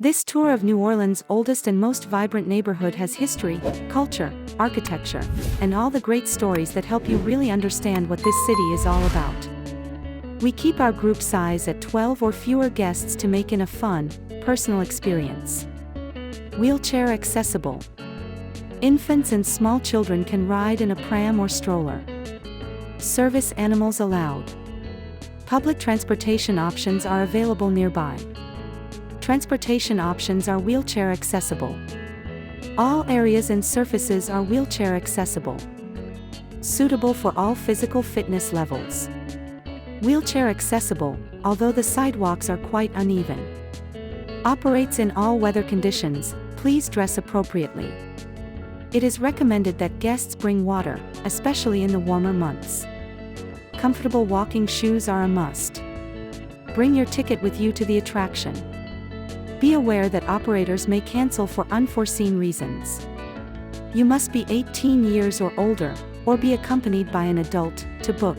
This tour of New Orleans' oldest and most vibrant neighborhood has history, culture, architecture, and all the great stories that help you really understand what this city is all about. We keep our group size at 12 or fewer guests to make it a fun, personal experience. Wheelchair accessible. Infants and small children can ride in a pram or stroller. Service animals allowed. Public transportation options are available nearby. Transportation options are wheelchair accessible. All areas and surfaces are wheelchair accessible. Suitable for all physical fitness levels. Wheelchair accessible, although the sidewalks are quite uneven. Operates in all weather conditions, please dress appropriately. It is recommended that guests bring water, especially in the warmer months. Comfortable walking shoes are a must. Bring your ticket with you to the attraction. Be aware that operators may cancel for unforeseen reasons. You must be 18 years or older, or be accompanied by an adult, to book.